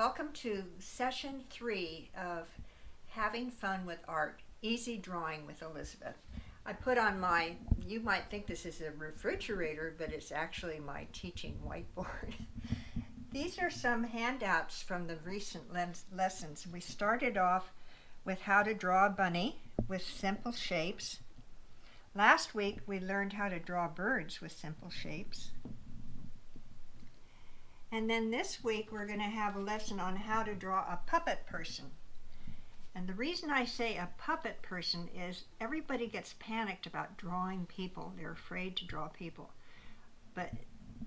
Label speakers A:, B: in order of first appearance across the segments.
A: Welcome to session 3 of Having Fun with Art, Easy Drawing with Elizabeth. I put on my, you might think this is a refrigerator, but it's actually my teaching whiteboard. These are some handouts from the recent lessons. We started off with how to draw a bunny with simple shapes. Last week we learned how to draw birds with simple shapes. And then this week we're going to have a lesson on how to draw a puppet person. And the reason I say a puppet person is everybody gets panicked about drawing people. They're afraid to draw people. But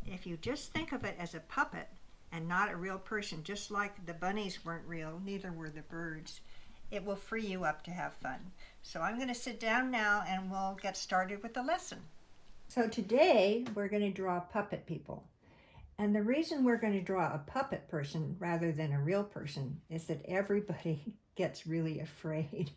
A: if you just think of it as a puppet and not a real person, just like the bunnies weren't real, neither were the birds, it will free you up to have fun. So I'm going to sit down now and we'll get started with the lesson. So today we're going to draw puppet people. And the reason we're going to draw a puppet person rather than a real person is that everybody gets really afraid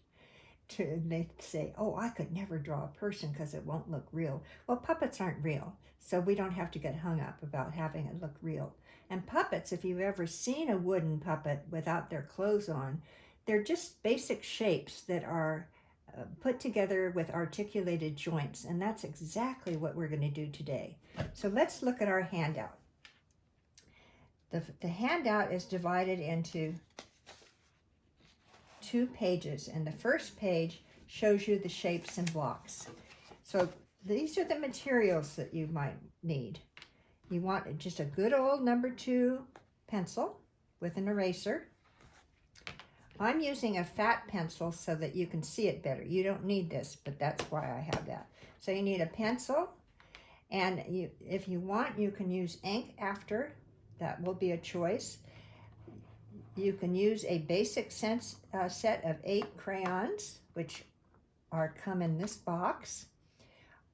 A: they say, oh, I could never draw a person because it won't look real. Well, puppets aren't real, so we don't have to get hung up about having it look real. And puppets, if you've ever seen a wooden puppet without their clothes on, they're just basic shapes that are put together with articulated joints, and that's exactly what we're going to do today. So let's look at our handout. The handout is divided into 2 pages, and the first page shows you the shapes and blocks. So these are the materials that you might need. You want just a good old number 2 pencil with an eraser. I'm using a fat pencil so that you can see it better. You don't need this, but that's why I have that. So you need a pencil, and if you want, you can use ink after. That will be a choice. You can use a basic set of 8 crayons, which come in this box.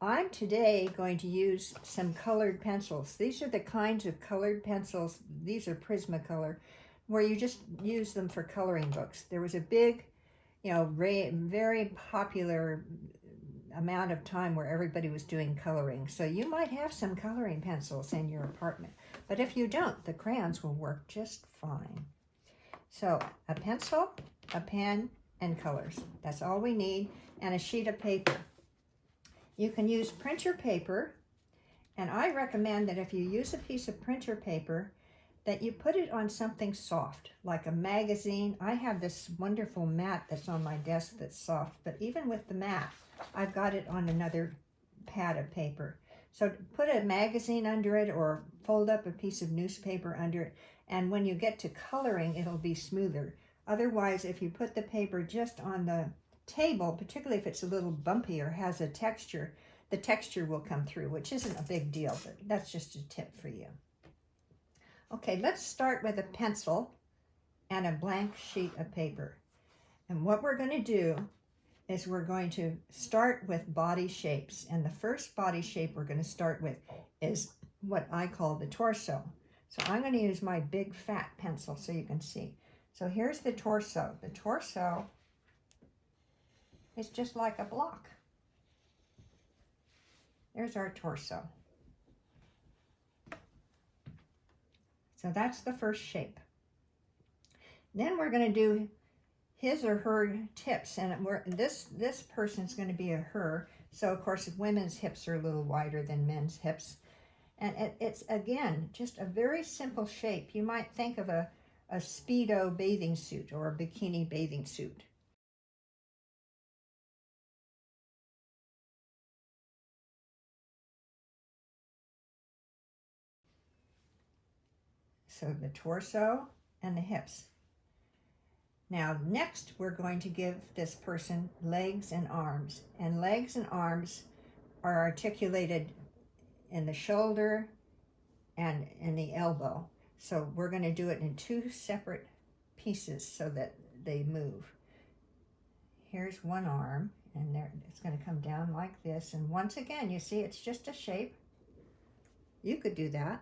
A: I'm today going to use some colored pencils. These are the kinds of colored pencils, these are Prismacolor, where you just use them for coloring books. There was a big, very popular amount of time where everybody was doing coloring. So you might have some coloring pencils in your apartment. But if you don't, the crayons will work just fine. So a pencil, a pen, and colors. That's all we need, and a sheet of paper. You can use printer paper, and I recommend that if you use a piece of printer paper, that you put it on something soft, like a magazine. I have this wonderful mat that's on my desk that's soft, but even with the mat, I've got it on another pad of paper. So put a magazine under it or fold up a piece of newspaper under it, and when you get to coloring, it'll be smoother. Otherwise, if you put the paper just on the table, particularly if it's a little bumpy or has a texture, the texture will come through, which isn't a big deal, but that's just a tip for you. Okay, let's start with a pencil and a blank sheet of paper. And what we're going to do is we're going to start with body shapes. And the first body shape we're going to start with is what I call the torso. So I'm going to use my big fat pencil so you can see. So here's the torso. The torso is just like a block. There's our torso. So that's the first shape. Then we're going to do his or her hips, and this person's going to be a her. So of course women's hips are a little wider than men's hips, and it's again just a very simple shape. You might think of a Speedo bathing suit or a bikini bathing suit. So the torso and the hips. Now next we're going to give this person legs and arms, and legs and arms are articulated in the shoulder and in the elbow. So we're going to do it in 2 separate pieces so that they move. Here's one arm, and there it's going to come down like this, and once again you see it's just a shape. You could do that.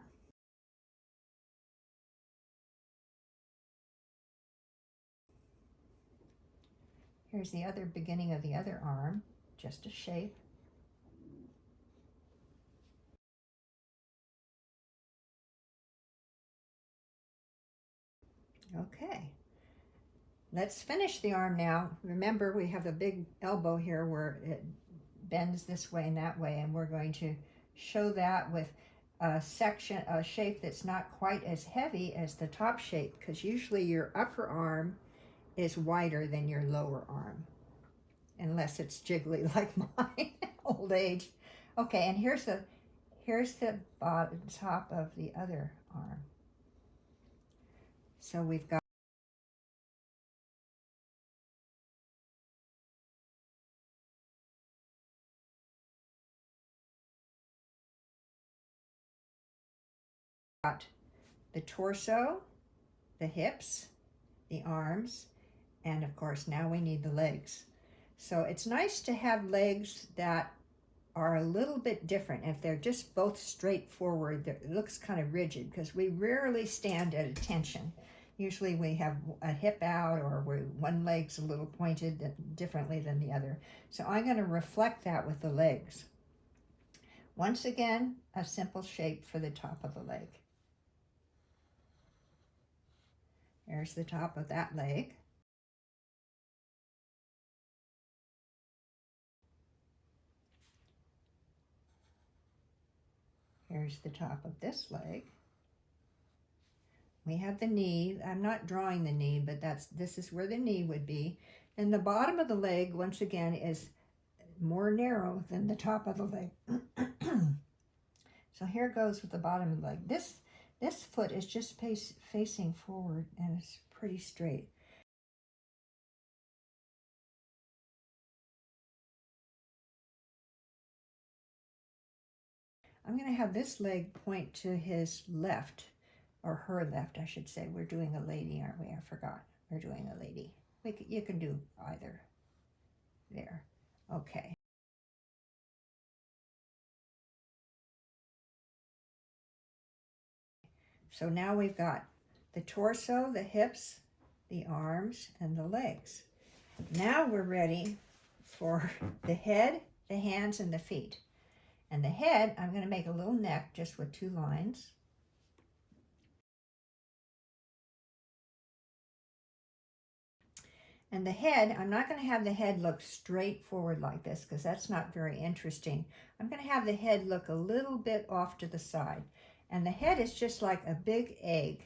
A: Here's the other beginning of the other arm, just a shape. Okay. Let's finish the arm now. Remember, we have a big elbow here where it bends this way and that way, and we're going to show that with a shape that's not quite as heavy as the top shape, because usually your upper arm is wider than your lower arm, unless it's jiggly like mine, old age. Okay, and here's the top of the other arm. So we've got the torso, the hips, the arms, and of course now we need the legs. So it's nice to have legs that are a little bit different. If they're just both straightforward, it looks kind of rigid, because we rarely stand at attention. Usually we have a hip out, or one leg's a little pointed differently than the other. So I'm going to reflect that with the legs. Once again, a simple shape for the top of the leg. There's the top of that leg. Here's the top of this leg. We have the knee. I'm not drawing the knee, but this is where the knee would be. And the bottom of the leg, once again, is more narrow than the top of the leg. So here goes with the bottom of the leg. This foot is just facing forward, and it's pretty straight. I'm going to have this leg point to his left, or her left, I should say. We're doing a lady, aren't we? I forgot. We're doing a lady. You can do either. There. Okay. So now we've got the torso, the hips, the arms, and the legs. Now we're ready for the head, the hands, and the feet. And the head, I'm going to make a little neck just with 2 lines. And the head, I'm not going to have the head look straight forward like this, because that's not very interesting. I'm going to have the head look a little bit off to the side. And the head is just like a big egg.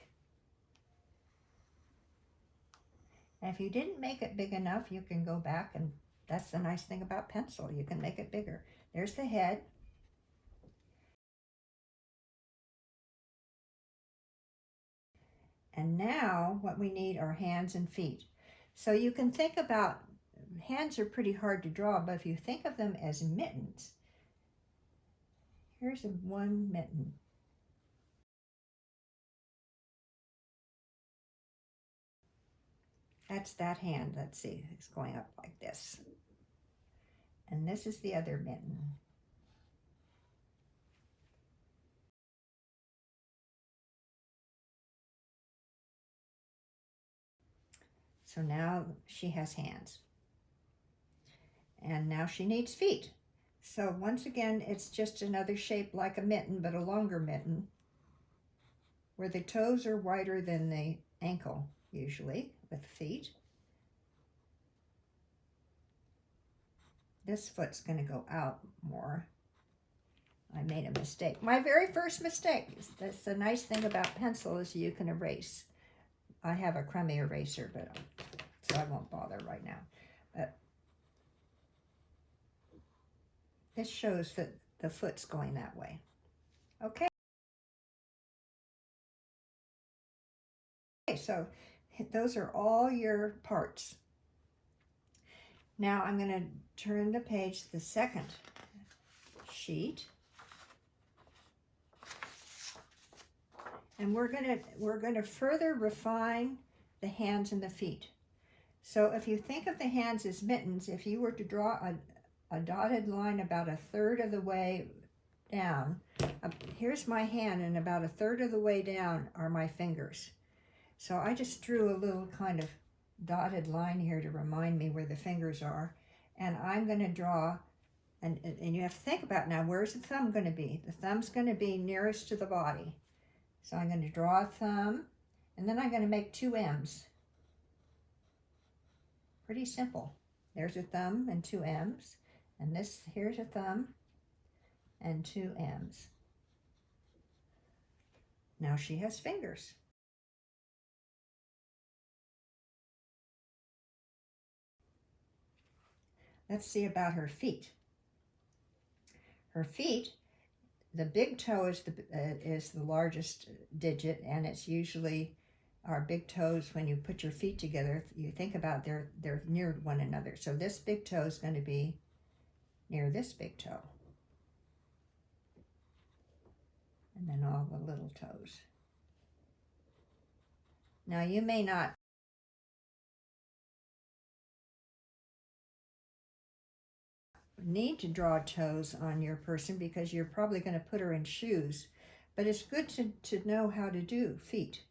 A: And if you didn't make it big enough, you can go back, and that's the nice thing about pencil. You can make it bigger. There's the head. And now what we need are hands and feet. So you can think about, hands are pretty hard to draw, but if you think of them as mittens, here's one mitten. That's that hand. Let's see, it's going up like this. And this is the other mitten. So now she has hands. And now she needs feet. So once again, it's just another shape like a mitten, but a longer mitten, where the toes are wider than the ankle, usually, with feet. This foot's going to go out more. I made a mistake. My very first mistake. That's the nice thing about pencil, is you can erase. I have a crummy eraser, but so I won't bother right now. But this shows that the foot's going that way. Okay. So those are all your parts. Now I'm going to turn the page to the second sheet. And we're going to further refine the hands and the feet. So if you think of the hands as mittens, if you were to draw a dotted line about 1/3 of the way down, here's my hand, and about 1/3 of the way down are my fingers. So I just drew a little kind of dotted line here to remind me where the fingers are. And I'm going to draw, and you have to think about now, where's the thumb going to be? The thumb's going to be nearest to the body. So I'm going to draw a thumb, And then I'm going to make 2 M's. Pretty simple. There's a thumb and 2 M's. And this, here's a thumb and 2 M's. Now she has fingers. Let's see about her feet. Her feet, the big toe is the largest digit, and it's usually our big toes. When you put your feet together, you think about they're near one another. So this big toe is going to be near this big toe. And then all the little toes. Now you may not need to draw toes on your person because you're probably going to put her in shoes, but it's good to know how to do feet.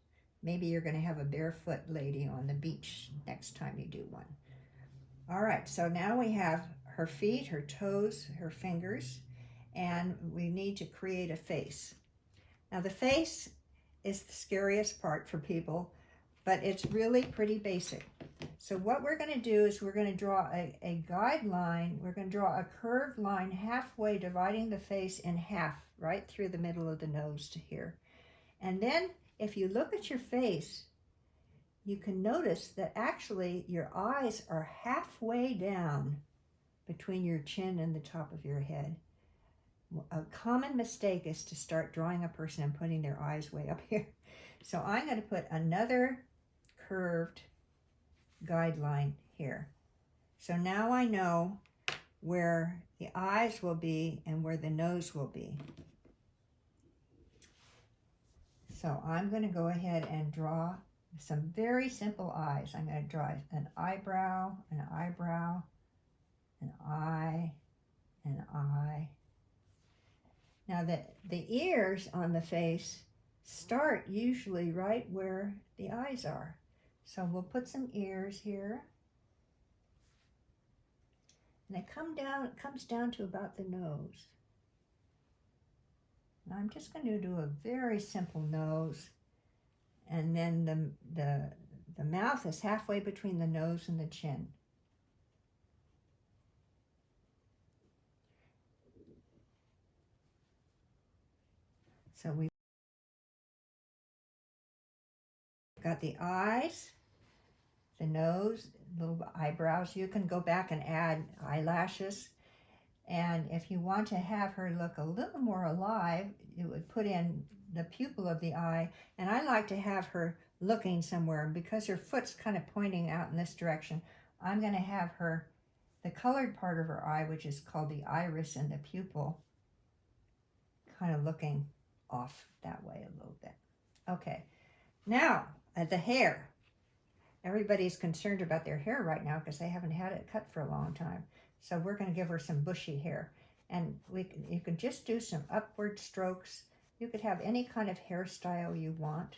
A: Maybe you're going to have a barefoot lady on the beach next time you do one. All right, so now we have her feet, her toes, her fingers, and we need to create a face. Now the face is the scariest part for people, but it's really pretty basic. So what we're going to do is we're going to draw a guideline. We're going to draw a curved line halfway, dividing the face in half, right through the middle of the nose to here. And then if you look at your face, you can notice that actually your eyes are halfway down between your chin and the top of your head. A common mistake is to start drawing a person and putting their eyes way up here. So I'm going to put another curved guideline here. So now I know where the eyes will be and where the nose will be. So I'm going to go ahead and draw some very simple eyes. I'm going to draw an eyebrow, an eyebrow, an eye, an eye. Now the ears on the face start usually right where the eyes are. So we'll put some ears here. And they it comes down to about the nose. Now I'm just going to do a very simple nose. And then the mouth is halfway between the nose and the chin. So we've got the eyes, the nose, little eyebrows. You can go back and add eyelashes. And if you want to have her look a little more alive, you would put in the pupil of the eye. And I like to have her looking somewhere because her foot's kind of pointing out in this direction. I'm going to have her, the colored part of her eye, which is called the iris and the pupil, kind of looking off that way a little bit. Okay, now the hair. Everybody's concerned about their hair right now because they haven't had it cut for a long time. So we're going to give her some bushy hair. And you can just do some upward strokes. You could have any kind of hairstyle you want.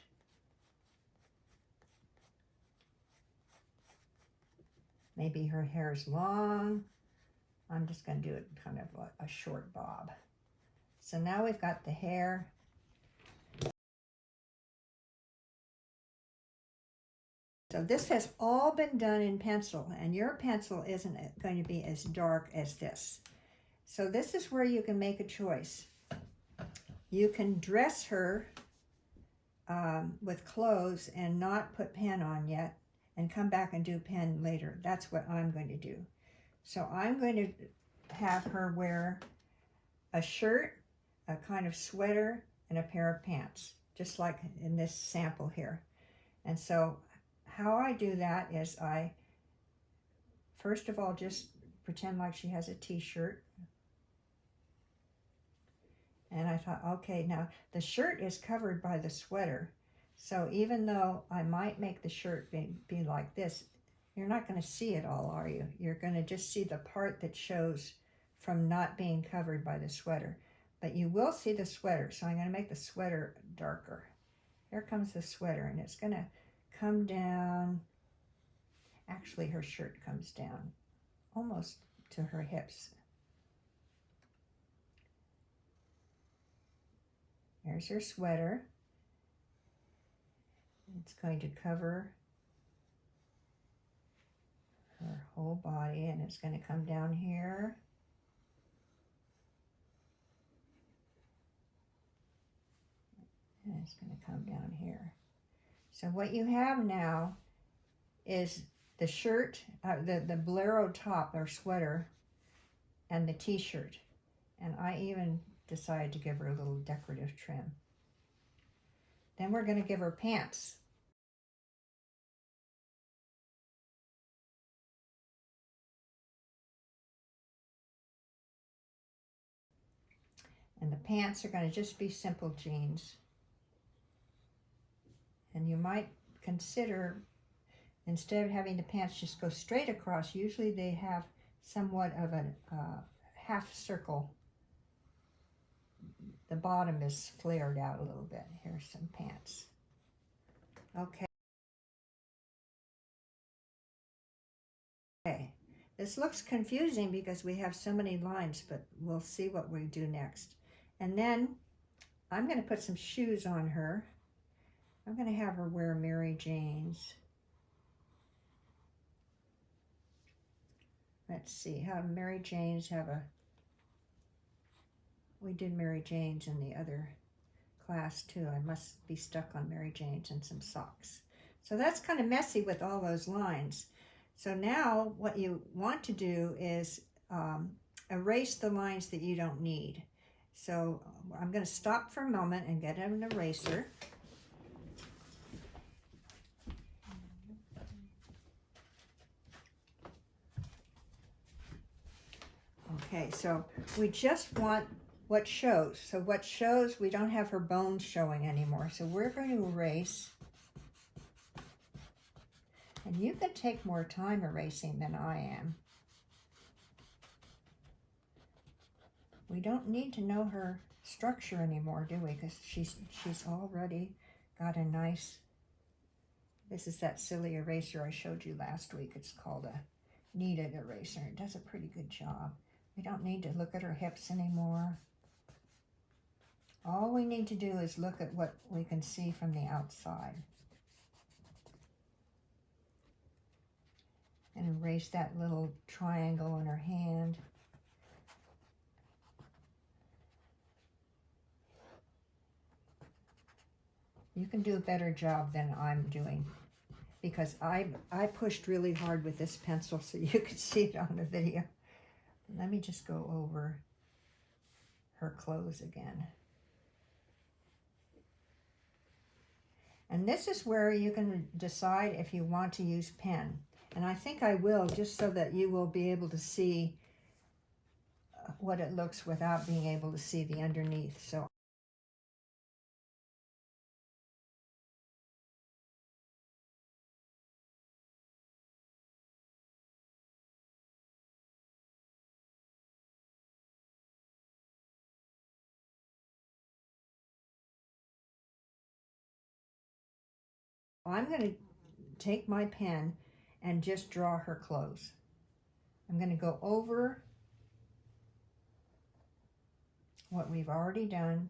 A: Maybe her hair's long. I'm just going to do it kind of like a short bob. So now we've got the hair. So this has all been done in pencil, and your pencil isn't going to be as dark as this. So this is where you can make a choice. You can dress her with clothes and not put pen on yet, and come back and do pen later. That's what I'm going to do. So I'm going to have her wear a shirt, a kind of sweater, and a pair of pants, just like in this sample here. And so how I do that is I, first of all, just pretend like she has a t-shirt. And I thought, okay, now the shirt is covered by the sweater. So even though I might make the shirt be like this, you're not going to see it all, are you? You're going to just see the part that shows from not being covered by the sweater. But you will see the sweater, so I'm going to make the sweater darker. Here comes the sweater, and it's going to come down. Actually, her shirt comes down almost to her hips. There's her sweater. It's going to cover her whole body, and it's going to come down here. And it's going to come down here. So what you have now is the shirt, the bolero top or sweater, and the t-shirt. And I even decided to give her a little decorative trim. Then we're going to give her pants. And the pants are going to just be simple jeans. And you might consider, instead of having the pants just go straight across, usually they have somewhat of a half circle. The bottom is flared out a little bit. Here's some pants. Okay. Okay. This looks confusing because we have so many lines, but we'll see what we do next. And then I'm going to put some shoes on her. I'm going to have her wear Mary Jane's. Let's see, how Mary Jane's have a, we did Mary Jane's in the other class too. I must be stuck on Mary Jane's and some socks. So that's kind of messy with all those lines. So now what you want to do is erase the lines that you don't need. So I'm going to stop for a moment and get an eraser. Okay, so we just want what shows. So what shows, we don't have her bones showing anymore. So we're going to erase. And you can take more time erasing than I am. We don't need to know her structure anymore, do we? Because she's already got a nice, this is that silly eraser I showed you last week. It's called a kneaded eraser. It does a pretty good job. We don't need to look at her hips anymore. All we need to do is look at what we can see from the outside. And erase that little triangle in her hand. You can do a better job than I'm doing, because I pushed really hard with this pencil so you could see it on the video. Let me just go over her clothes again. And this is where you can decide if you want to use pen. And I think I will, just so that you will be able to see what it looks without being able to see the underneath. So I'm going to take my pen and just draw her clothes. I'm going to go over what we've already done.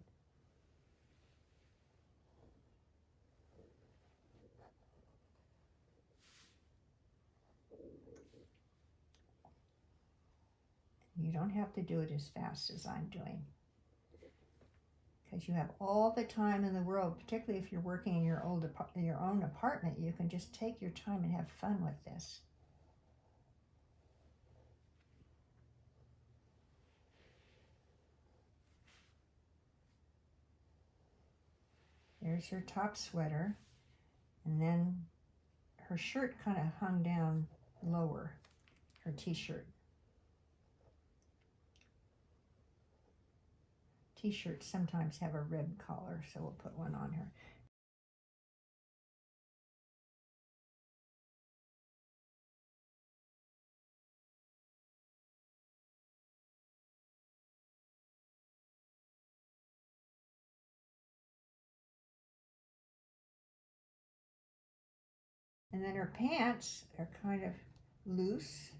A: You don't have to do it as fast as I'm doing, because you have all the time in the world, particularly if you're working in your own apartment. You can just take your time and have fun with this. There's her top sweater, and then her shirt kind of hung down lower, her t-shirt. T-shirts sometimes have a rib collar, so we'll put one on her. And then her pants are kind of loose,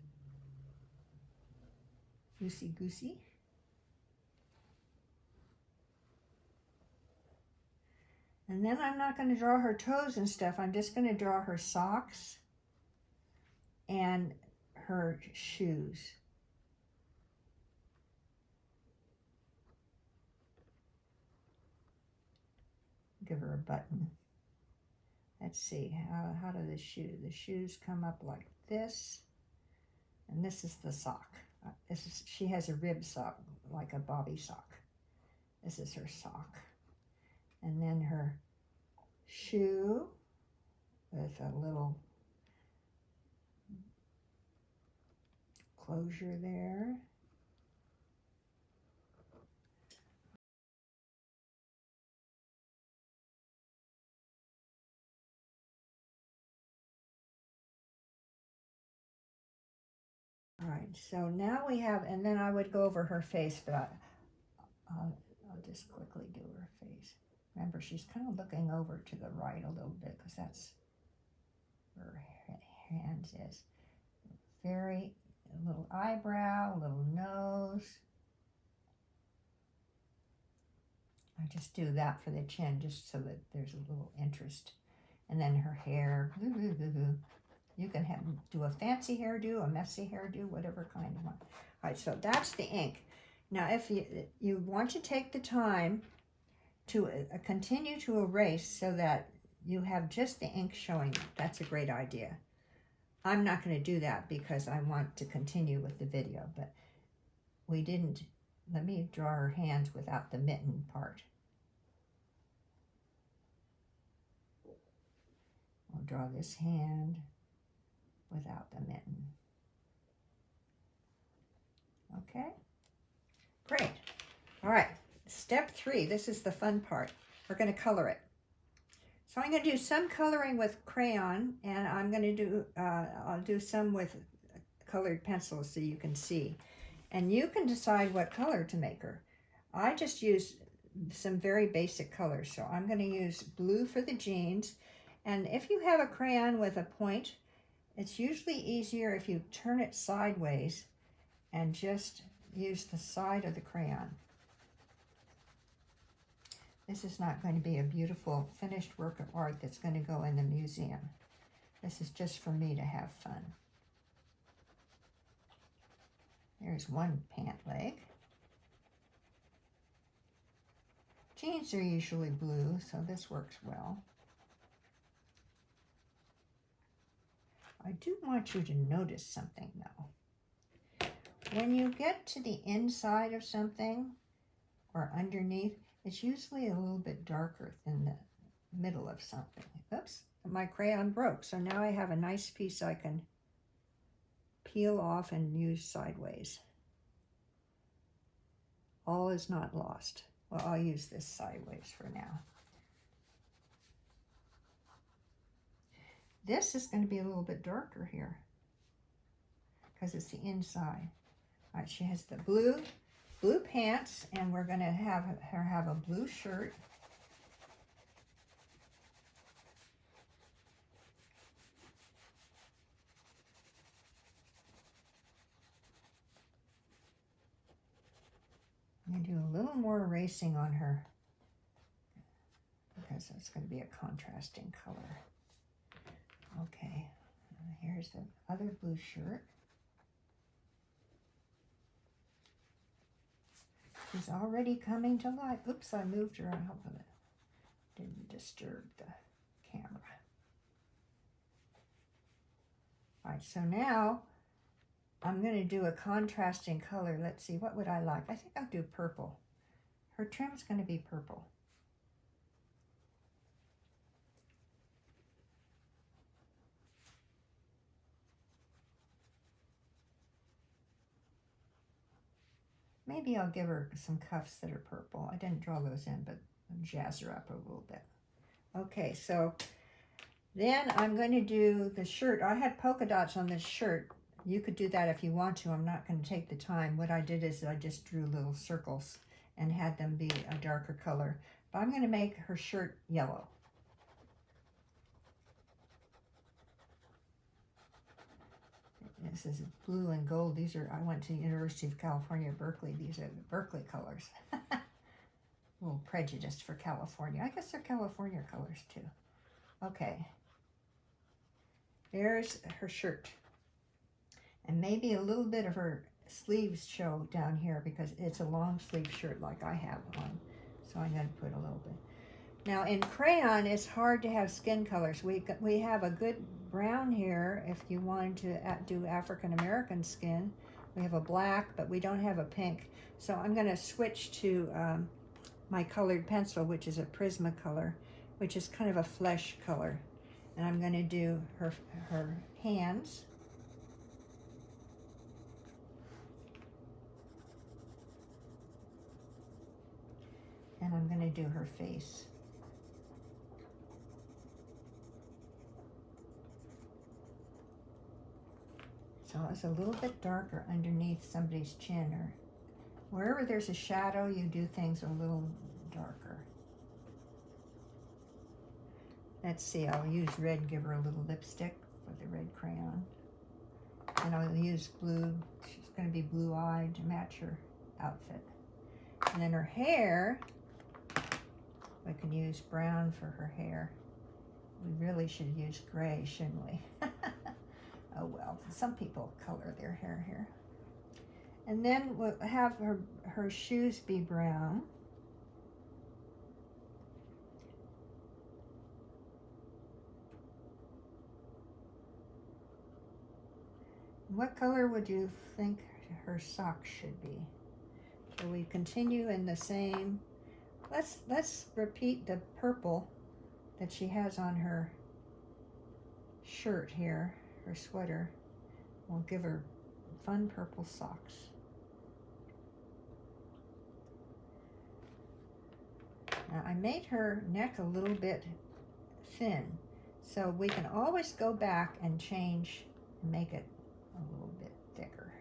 A: loosey-goosey. And then I'm not going to draw her toes and stuff. I'm just going to draw her socks and her shoes. Give her a button. Let's see, how do the shoes come up like this, and this is the sock. She has a rib sock, like a bobby sock. This is her sock. And then her shoe with a little closure there. All right, so now we have, and then I would go over her face, but I'll just quickly do her face. Remember, she's kind of looking over to the right a little bit because that's where her hands is. A little eyebrow, a little nose. I just do that for the chin just so that there's a little interest. And then her hair. You can do a fancy hairdo, a messy hairdo, whatever kind you want. All right, so that's the ink. Now, if you want to take the time to continue to erase so that you have just the ink showing, that's a great idea. I'm not going to do that because I want to continue with the video, but we didn't. Let me draw her hands without the mitten part. I'll draw this hand without the mitten. Okay, great. All right, step 3, this is the fun part. We're going to color it. So I'm going to do some coloring with crayon, and I'm going to do, I'll do some with colored pencils so you can see. And you can decide what color to make her. I just use some very basic colors. So I'm going to use blue for the jeans. And if you have a crayon with a point, it's usually easier if you turn it sideways and just use the side of the crayon. This is not going to be a beautiful finished work of art that's going to go in the museum. This is just for me to have fun. There's one pant leg. Jeans are usually blue, so this works well. I do want you to notice something though. When you get to the inside of something or underneath, it's usually a little bit darker than the middle of something. Oops, my crayon broke. So now I have a nice piece I can peel off and use sideways. All is not lost. Well, I'll use this sideways for now. This is going to be a little bit darker here because it's the inside. All right, she has the blue pants, and we're going to have her have a blue shirt. I'm going to do a little more erasing on her because it's going to be a contrasting color. Okay, here's the other blue shirt. She's already coming to life. Oops, I moved her. I hope it didn't disturb the camera. All right, so now I'm going to do a contrasting color. Let's see, what would I like? I think I'll do purple. Her trim's going to be purple. Maybe I'll give her some cuffs that are purple. I didn't draw those in, but I'll jazz her up a little bit. Okay, so then I'm going to do the shirt. I had polka dots on this shirt. You could do that if you want to. I'm not going to take the time. What I did is I just drew little circles and had them be a darker color. But I'm going to make her shirt yellow. This is blue and gold. These are, I went to the University of California, Berkeley. These are the Berkeley colors. a little prejudiced for California. I guess they're California colors too. Okay. There's her shirt. And maybe a little bit of her sleeves show down here because it's a long sleeve shirt like I have on. So I'm going to put a little bit. Now in crayon, it's hard to have skin colors. We have a good brown here if you wanted to do African American skin. We have a black, but we don't have a pink. So I'm going to switch to my colored pencil, which is a Prismacolor, which is kind of a flesh color. And I'm going to do her hands. And I'm going to do her face. So it's a little bit darker underneath somebody's chin, or wherever there's a shadow, you do things a little darker. Let's see, I'll use red, give her a little lipstick with the red crayon. And I'll use blue, she's going to be blue-eyed to match her outfit. And then her hair, we can use brown for her hair. We really should use gray, shouldn't we? Oh well, some people color their hair here. And then we'll have her shoes be brown. What color would you think her socks should be? So we continue in the same. Let's repeat the purple that she has on her shirt here, her sweater. We'll give her fun purple socks. Now I made her neck a little bit thin, so we can always go back and change and make it a little bit thicker.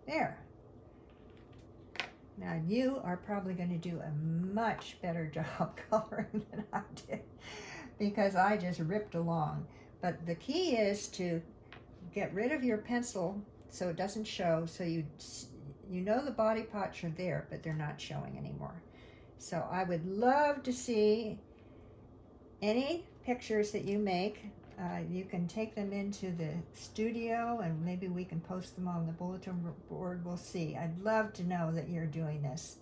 A: There. Now you are probably going to do a much better job coloring than I did because I just ripped along. But the key is to get rid of your pencil so it doesn't show, so you know the body parts are there, but they're not showing anymore. So I would love to see any pictures that you make. You can take them into the studio and maybe we can post them on the bulletin board. We'll see. I'd love to know that you're doing this.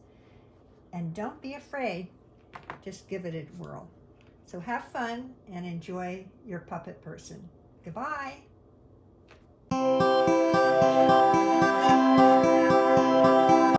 A: And don't be afraid. Just give it a whirl. So have fun and enjoy your puppet person. Goodbye.